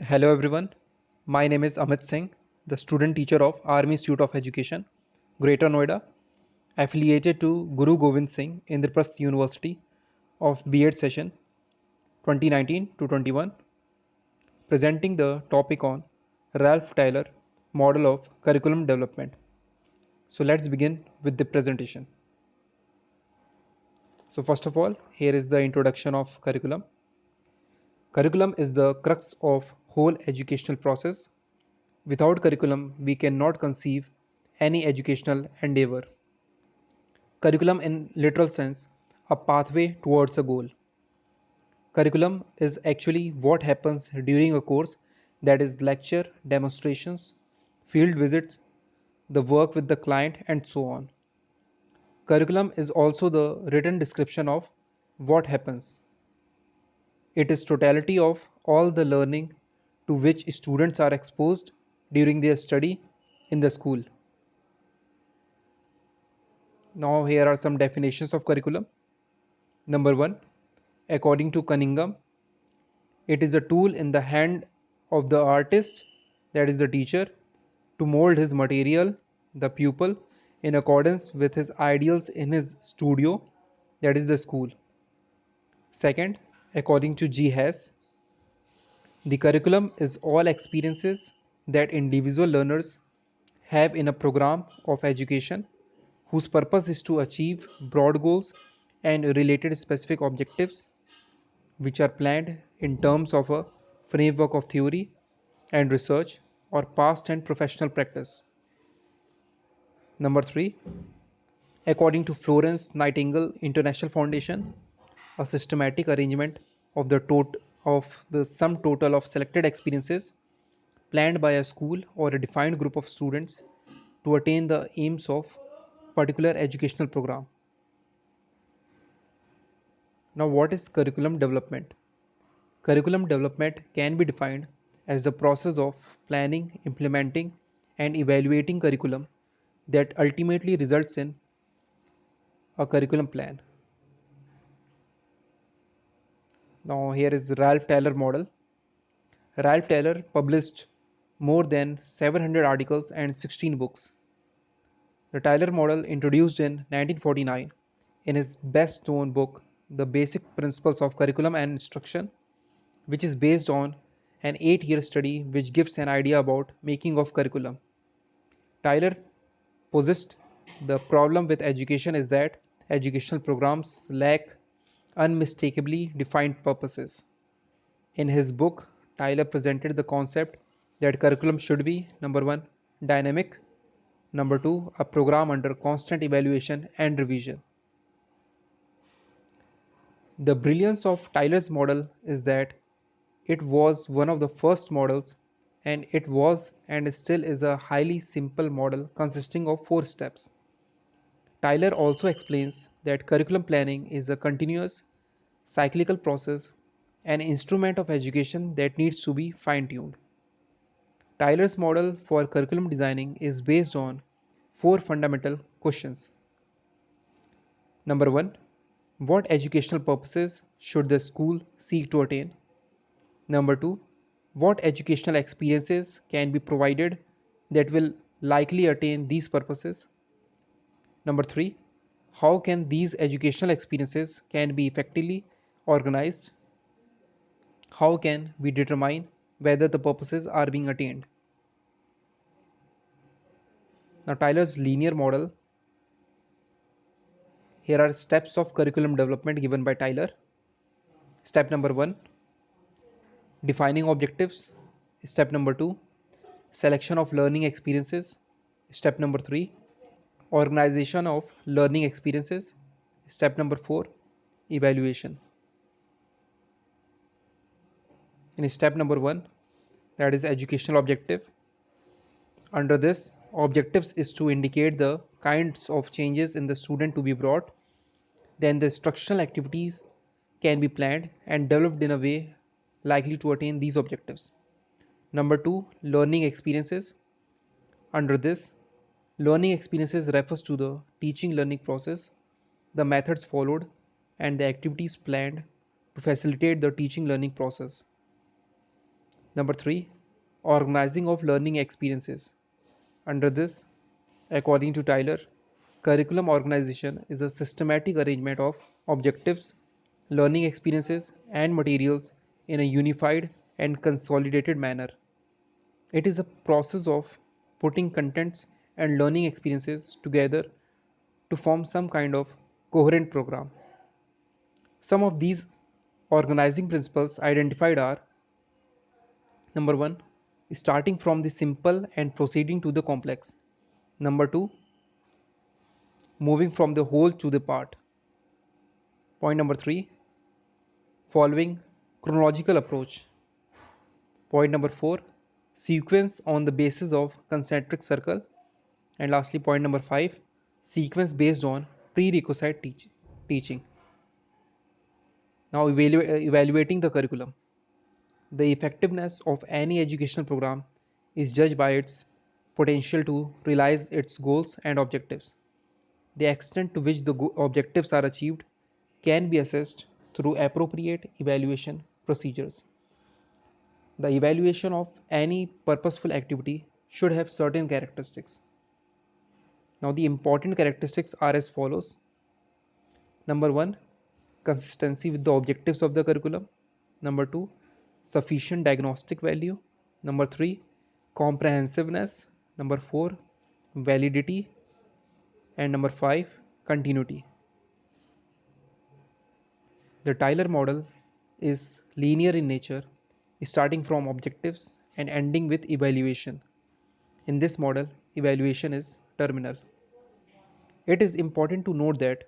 Hello everyone, my name is Amit Singh, the student teacher of Army Institute of Education, Greater Noida, affiliated to Guru Gobind Singh Indraprasth University of B.Ed session 2019 to 21, presenting the topic on Ralph Tyler model of curriculum development. So let's begin with the presentation. So first of all, here is the introduction of curriculum. Curriculum is the crux of whole educational process. Without curriculum, we cannot conceive any educational endeavor. Curriculum, in literal sense, a pathway towards a goal. Curriculum is actually what happens during a course, that is, lecture, demonstrations, field visits, the work with the client, and so on. Curriculum is also the written description of what happens. It is totality of all the learning to which students are exposed during their study in the school. Now, here are some definitions of curriculum. Number one, according to Cunningham, it is a tool in the hand of the artist, that is the teacher, to mold his material, the pupil, in accordance with his ideals in his studio, that is the school. Second, according to G. Hess, the curriculum is all experiences that individual learners have in a program of education whose purpose is to achieve broad goals and related specific objectives which are planned in terms of a framework of theory and research or past and professional practice. Number 3, according to Florence Nightingale International Foundation, a systematic arrangement of the sum total of selected experiences planned by a school or a defined group of students to attain the aims of particular educational program. Now, what is curriculum development? Curriculum development can be defined as the process of planning, implementing, and evaluating curriculum that ultimately results in a curriculum plan. Now, here is Ralph Taylor model. Ralph Taylor published more than 700 articles and 16 books. The Taylor model, introduced in 1949 in his best known book, The Basic Principles of Curriculum and Instruction, which is based on an 8-year study which gives an idea about making of curriculum. Tyler posits the problem with education is that educational programs lack unmistakably defined purposes. In his book, Tyler presented the concept that curriculum should be number 1, dynamic, number 2, a program under constant evaluation and revision. The brilliance of Tyler's model is that it was one of the first models, and it was and still is a highly simple model consisting of 4 steps. Tyler also explains that curriculum planning is a continuous, cyclical process, an instrument of education that needs to be fine tuned. Tyler's model for curriculum designing is based on 4 fundamental questions. Number 1, what educational purposes should the school seek to attain? Number 2, what educational experiences can be provided that will likely attain these purposes? Number 3, how can these educational experiences can be effectively organized? How can we determine whether the purposes are being attained? Now, Tyler's linear model, here are steps of curriculum development given by Tyler. Step number 1, defining objectives. Step number 2, selection of learning experiences. Step number 3, organization of learning experiences. Step number 4, evaluation. In step number 1, that is educational objective. Under this, objectives is to indicate the kinds of changes in the student to be brought. Then the instructional activities can be planned and developed in a way likely to attain these objectives. Number 2, learning experiences. Under this, learning experiences refers to the teaching learning process, the methods followed, and the activities planned to facilitate the teaching learning process. Number 3, organizing of learning experiences. Under this, according to Tyler, curriculum organization is a systematic arrangement of objectives, learning experiences, and materials in a unified and consolidated manner. It is a process of putting contents and learning experiences together to form some kind of coherent program. Some of these organizing principles identified are: number 1, starting from the simple and proceeding to the complex. Number 2, moving from the whole to the part. Point number 3, following chronological approach. Point number 4, sequence on the basis of concentric circle. And lastly, point number 5, sequence based on prerequisite teaching. Now, evaluating the curriculum. The effectiveness of any educational program is judged by its potential to realize its goals and objectives. The extent to which the objectives are achieved can be assessed through appropriate evaluation procedures. The evaluation of any purposeful activity should have certain characteristics. Now, the important characteristics are as follows. Number 1, consistency with the objectives of the curriculum. Number 2, sufficient diagnostic value. Number 3, comprehensiveness. Number 4, validity. And number 5, continuity. The Tyler model is linear in nature, starting from objectives and ending with evaluation. In this model, evaluation is terminal. It is important to note that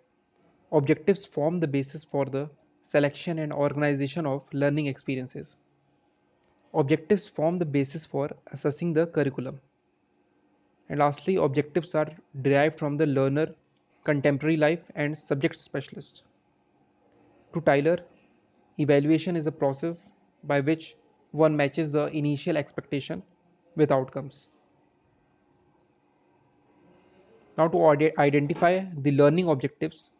objectives form the basis for the selection and organization of learning experiences. Objectives form the basis for assessing the curriculum. And lastly, objectives are derived from the learner, contemporary life, and subject specialist. To Tyler, evaluation is a process by which one matches the initial expectation with outcomes. Now, to identify the learning objectives,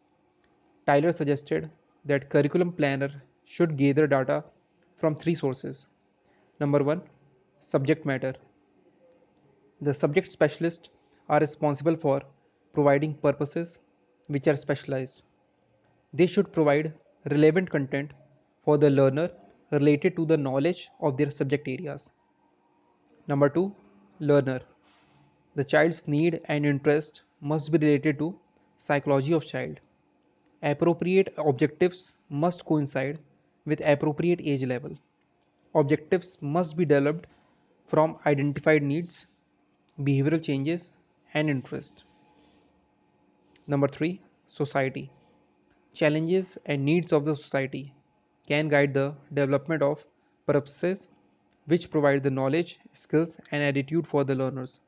Tyler suggested that curriculum planner should gather data from three sources. Number 1, subject matter. The subject specialists are responsible for providing purposes which are specialized. They should provide relevant content for the learner related to the knowledge of their subject areas. Number 2, learner. The child's need and interest must be related to psychology of child. Appropriate objectives must coincide with appropriate age level. Objectives must be developed from identified needs, behavioral changes, and interest. Number 3, society. Challenges and needs of the society can guide the development of purposes which provide the knowledge, skills, and attitude for the learners.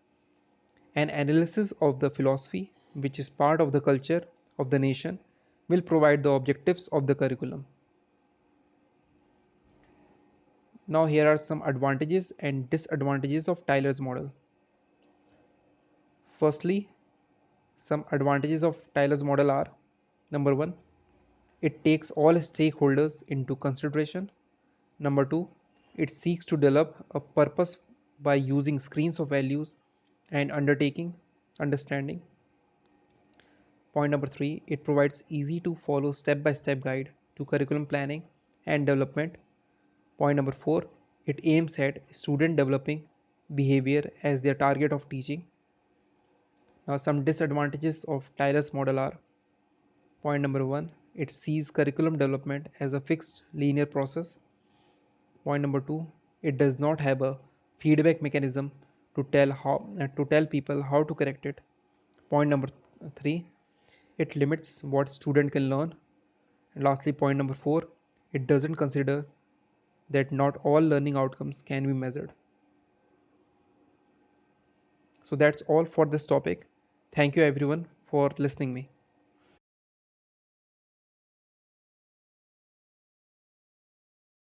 An analysis of the philosophy, which is part of the culture of the nation, will provide the objectives of the curriculum. Now, here are some advantages and disadvantages of Tyler's model. Firstly, some advantages of Tyler's model are: number 1, it takes all stakeholders into consideration. Number 2, it seeks to develop a purpose by using screens of values and understanding. Point number 3, it provides easy to follow step by step guide to curriculum planning and development. Point number 4, it aims at student developing behavior as their target of teaching. Now, some disadvantages of Tyler's model are: point number 1, it sees curriculum development as a fixed linear process. Point number 2, it does not have a feedback mechanism to tell people how to correct it. Point number 3, it limits what student can learn. And lastly, point number 4, it doesn't consider that not all learning outcomes can be measured. So that's all for this topic. Thank you everyone for listening me.